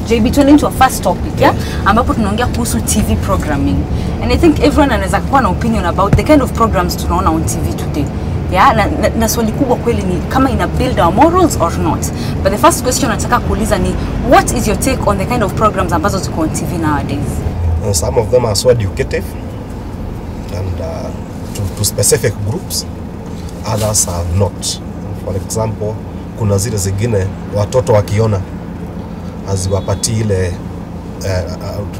JB, tuende into a first topic, yeah? Ambapo tunaongea kuhusu TV programming. And I think everyone anaweza kuwa na opinion about the kind of programs tunaona on TV today. Yeah, na swali kubwa kweli ni kama ina build our morals or not. But the first question nataka kuuliza ni what is your take on the kind of programs ambazo ziko on TV nowadays? Some of them are so educative and to specific groups, others are not. For example, kuna zile zingine watoto wakiona haziwapati ile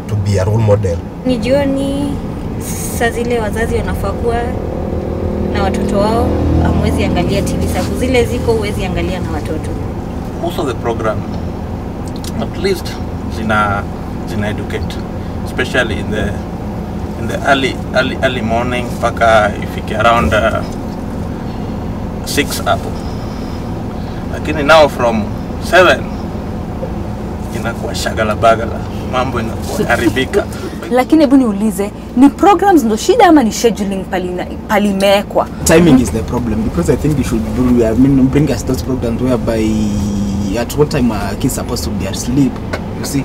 to be a role model. Ni jioni saa zile wazazi wanafaa kuwa na watoto wao, amwezi angalia TV sababu zile ziko huwezi angalia na watoto. Most of the program at least zina educate, especially in the early morning paka ifike around 6 hapo. Lakini now from 7 inakuwa shagala bagala, mambo inakuwa haribika. Lakini hebu niulize, ni programs ndo shida ama ni scheduling palimekwa? Timing is the problem, because I think they should bring us those programs whereby at what time kids are supposed to be asleep. You see,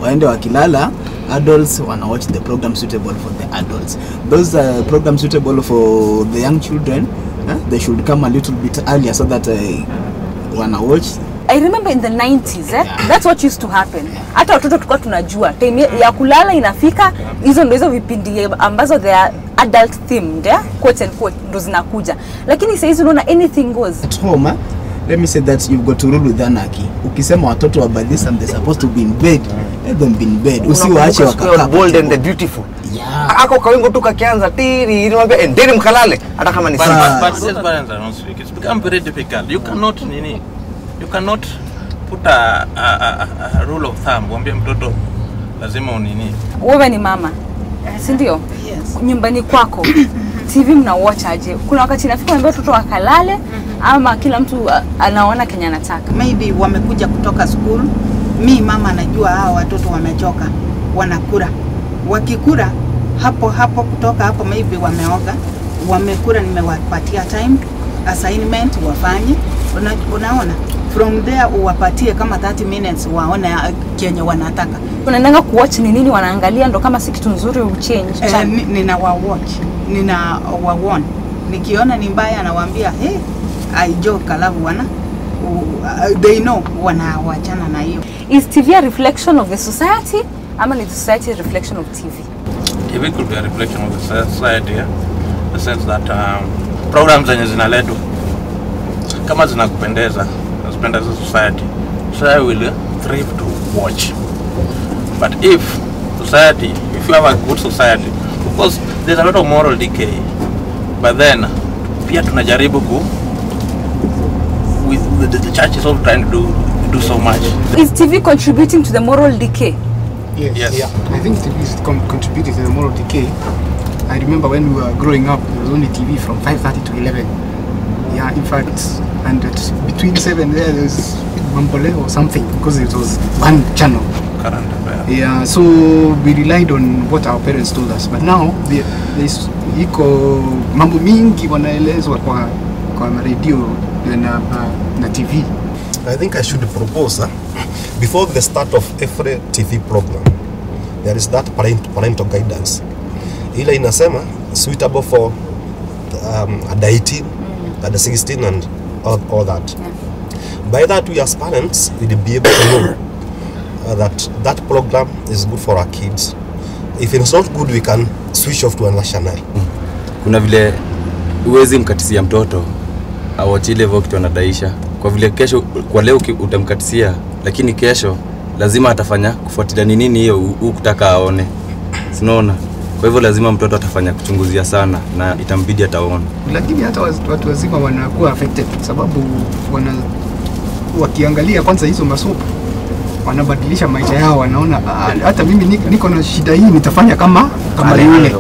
waende wakilala, adults wanna watch the program suitable for the adults. Those programs suitable for the young children, they should come a little bit earlier so that wanna watch. I remember in the 90s, that's what used to happen. Hata watoto tulikuwa tunajua time ya kulala inafika, hizo ndo hizo vipindi ambazo they are adult themed, quote and quote, ndo zinakuja. Lakini sasa hizi unaona anything goes. At home, let me say that you've got to rule with anarchy. Ukisema watoto wa by this time they're supposed to be in bed, let them be in bed. Usiwaache wakakaa bold and the beautiful. Yeah. Ako kawingo tu kakianza tiri, niwaambia endeni mkalale hata kama ni sana. But these parents are not strict. It's become very difficult. You cannot put a rule of thumb. Mwambie mtoto lazima unini. Wewe ni mama, si ndio? Yes. Nyumbani kwako TV mna watch aje? Kuna wakati inafika mwambie watoto wakalale ama kila mtu anaona Kenya anataka? Maybe wamekuja kutoka school, mama anajua hao watoto wamechoka, wanakula. Wakikula hapo kutoka hapo maybe wameoga, wamekula, nimewapatia time assignment wafanye. Unaona? From there uwapatie kama 30 minutes waone Kenya wanataka. Unaendanga kuwatch ni nini wanaangalia ndo kama si kitu nzuri uchange? Nina watch, nina waon. Nikiona ni mbaya nawaambia I joke alafu they know wanawachana na hiyo. Is TV a reflection of the society ama ni the society a reflection of TV? TV could be a reflection of the society, the sense that programs zenye zinaletwa kama zinakupendeza, zinapendeza society, so I will thrive to watch. But if you have a good society, of course there's a lot of moral decay, but then pia tunajaribu with the church is all trying to do so much. Is TV contributing to the moral decay? Yes. Yeah. I think TV is contributing to the moral decay. I remember when we were growing up, there was only TV from 5:30 to 11. Yeah, in fact, and between 7 there was Mambole or something, because it was one channel. Current, yeah, so we relied on what our parents told us. But now there's mambo mingi wanaelezwa kwa radio na TV. I think I should propose before the start of every TV program, there is that parental guidance. Ile inasema suitable for under 18, under 16 and all that. By that we as parents will be able to know that program is good for our kids. If it's not good, we can switch off to another channel. Kuna vile uwezi mkatisia mtoto awatch ile kitu anadaisha. Kwa vile kesho kwa leo utamkatisia, lakini kesho lazima atafanya kufuatilia ni nini hiyo ukutaka aone. Unaona? Kwa hivyo lazima mtoto atafanya kuchunguzia sana na itambidi ataona. Lakini hata watu wazima wanakuwa affected sababu wakiangalia kwanza hizo masopo wanabadilisha maisha yao, wanaona hata mimi niko na shida hii nitafanya kama yule.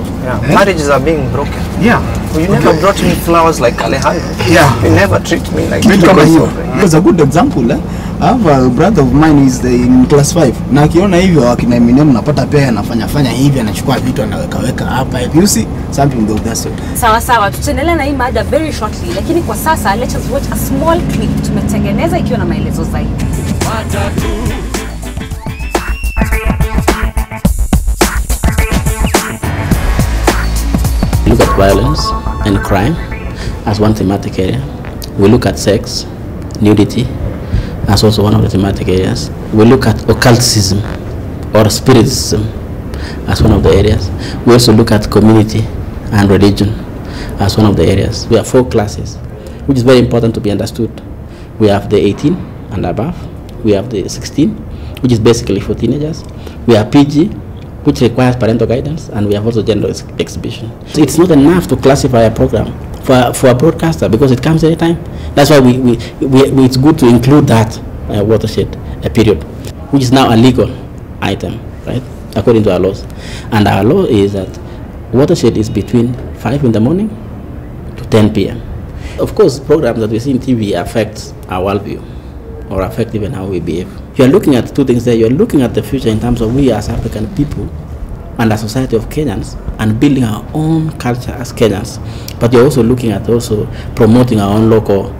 Marriages are being broken. Yeah. You never brought me flowers like Alejandro. Yeah. You never treat me like that. It's a good example. I have a brother of mine is in class 5. Na akiona hivyo akina Eminem napata pia anafanya hivi, anachukua vitu anaweka hapa. You see something of that sort. Sawa, tutaendelea na hii mada very shortly, lakini kwa sasa let's watch a small clip tumetengeneza ikiwa na maelezo zaidi. violence and crime as one thematic area. We look at sex, nudity as also one of the thematic areas. We look at occultism or spiritism as one of the areas. We also look at community and religion as one of the areas. We have 4 classes, which is very important to be understood. We have the 18 and above. We have the 16, which is basically for teenagers. We have PG, which requires parental guidance, and we have also gender exhibition. So it's not enough to classify a program for a broadcaster because it comes anytime. That's why it's good to include that watershed period, which is now a legal item, right, according to our laws. And our law is that watershed is between 5 in the morning to 10 p.m. Of course, programs that we see in TV affect our worldview or affect even how we behave. You're looking at 2 things there. You're looking at the future in terms of we as African people and a society of Kenyans and building our own culture as Kenyans. But you're also looking at also promoting our own local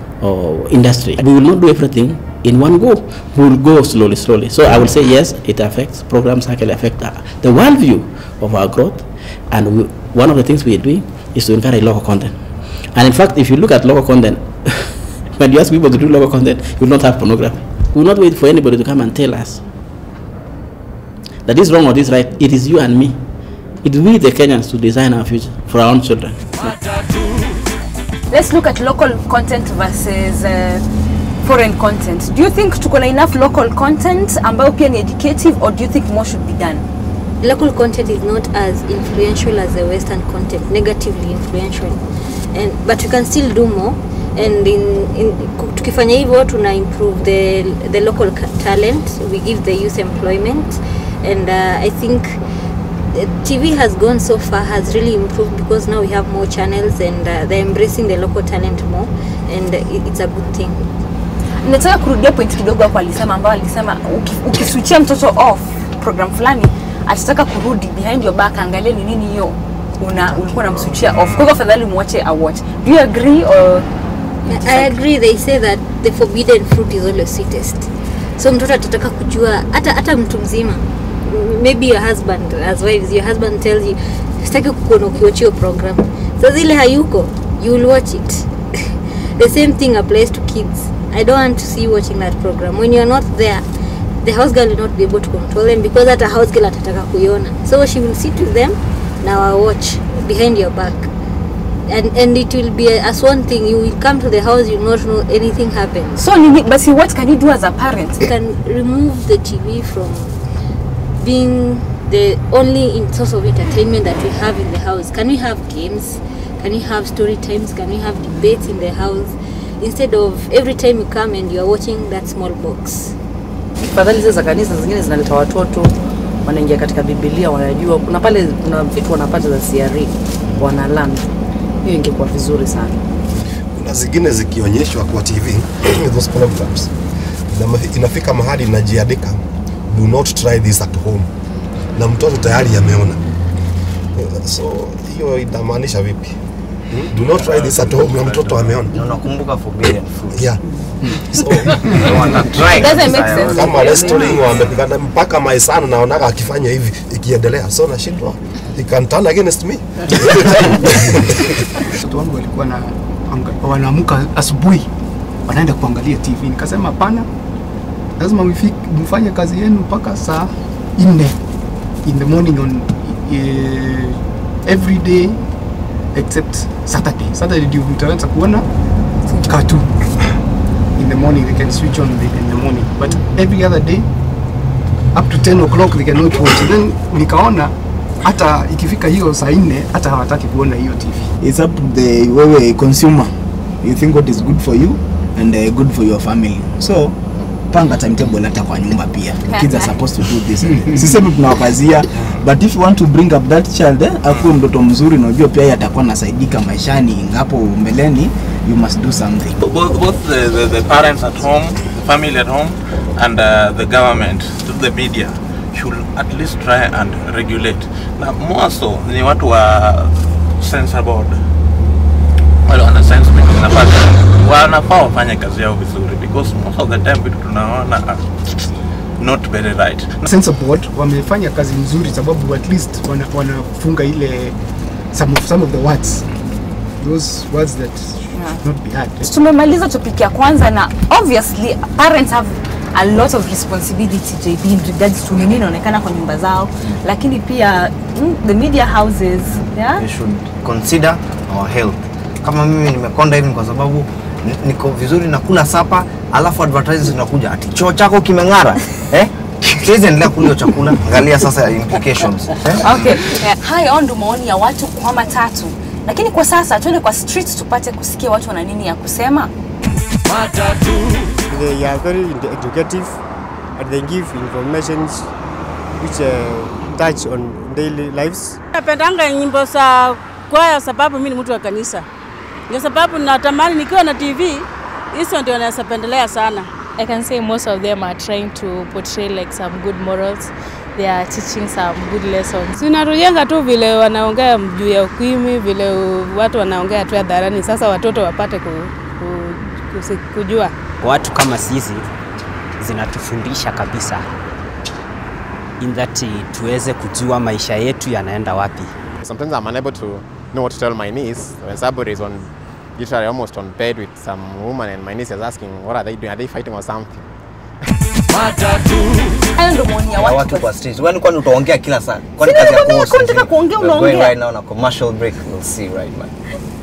industry. We will not do everything in one go. We will go slowly. So I will say yes, it affects, programs actually affect the worldview of our growth. And one of the things we are doing is to encourage local content. And in fact, if you look at local content, when you ask people to do local content, you will not have pornography. We will not wait for anybody to come and tell us that is wrong or this right. It is you and me. It is we, the Kenyans, to design our future for our own children. Let's look at local content versus foreign content. Do you think tuko na enough local content ambayo pia ni educative, or do you think more should be done? Local content is not as influential as the Western content, negatively influential, but we can still do more. And tukifanya hivyo tuna improve the local talent. We give the youth employment, and I think TV has gone so far, has really improved because now we have more channels and they're embracing the local talent more, and it's a good thing. Nataka kurudia point kidogo hapo alisema ukiswitchia mtoto off program fulani atataka kurudi behind your back angalia ni nini hiyo ulikuwa unamswitchia off. Kwa hivyo afadhali muache a watch. Do you agree or I agree. They say that the forbidden fruit is always sweetest. So mtoto atataka kujua hata mtu mzima, maybe your husband, as wives, your husband tells you sitaki kukuona ukiwatch your program. So zile hayuko, you will watch it. The same thing applies to kids. I don't want to see you watching that program. When you're not there, the house girl will not be able to control them because that a house girl atataka kuiona. So she will sit with them, now I watch behind your back. And it will be as one thing. You will come to the house, you will not know anything happened. So but see, what can you do as a parent? You can remove the TV from being the only source of entertainment that we have in the house. Can we have games? Can we have story times? Can we have debates in the house? Instead of every time you come and you are watching that small box. Fadhali za kanisa zingine zinaleta watoto wanaingia katika Biblia, wanajua kuna pale kuna vitu wanapata za CRE wanaland. Hiyo ingekuwa vizuri sana. Kuna zingine zikionyeshwa kwa TV those programs inafika mahali inajiandika do not try this at home, na mtoto tayari ameona. So hiyo inamaanisha vipi? Do not try this at home, na mtoto ameona. Unakumbuka forbidden fruit. Yeah. So doesn't make sense. Kama restoring wamepigana mpaka maisana naonaga akifanya hivi ikiendelea, so nashindwa he can turn against me. Watoto wangu walikuwa wanaamka asubuhi wanaenda kuangalia TV. Nikasema hapana, lazima mfanye kazi yenu mpaka saa 4 in the morning on every day except Saturday. Saturday ndio mtaanza kuona cartoon. In the morning they can switch on in the morning, but every other day up to 10 o'clock they cannot watch. Then nikaona hata ikifika hiyo saa 4 hata hawataki kuona hiyo TV. It's up to the wewe consumer. You think what is good for you and good for your family. So panga timetable hata kwa nyumba pia. Kids are supposed to do this. Sisemi tunawakazia, but if you want to bring up that child akuwe mtoto mzuri na unajua pia atakuwa nasaidika maishani ngapo mbeleni, you must do something. Both the parents at home, the family at home, and the government, the media should at least try and regulate. Na more so ni watu wa censor board, wale wana sense wanafaa wafanye kazi yao vizuri, because most of the time vitu tunaona not very right. Censor board wamefanya kazi nzuri sababu at least wanafunga ile some of the words, those words that should not be heard. Tumemaliza topic ya kwanza na obviously parents have a lot of responsibility JB in regards to nini inaonekana kwa nyumba zao, lakini pia the media houses, yeah, they should consider our health. Kama mimi nimekonda hivi kwa sababu niko vizuri na kula sapa, alafu advertisers zinakuja ati choo chako kimeng'ara. Siwezi endelea kula chakula. Angalia sasa implications. Okay. Haya ndo maoni ya watu kwa matatu. Lakini kwa sasa tuende kwa streets tupate kusikia watu wana nini ya kusema. Matatu. They are very educative and they give information which touch on daily lives. Napendanga nyimbo za kwaya sababu mimi ni mtu wa kanisa. Ndio sababu natamani nikiwa na TV hizo ndio nasapendelea sana. I can say most of them are trying to portray like some good morals. They are teaching some good lessons. Sinarujenga tu vile wanaongea juu ya ukimwi, vile watu wanaongea tu hadharani, sasa watoto wapate kujua. Watu kama sisi zinatufundisha kabisa in that tuweze kujua maisha yetu yanaenda wapi. Sometimes I'm unable to know what to tell my niece when somebody is literally almost on bed with some woman and my niece is asking what are they doing, are they fighting or something. Hayo ndo maoni ya watu kwa street. Wewe kwani utaongea kila saa? Kwani kazi yako? Unataka kuongea unaongea. Right now on a commercial break, we'll see right man.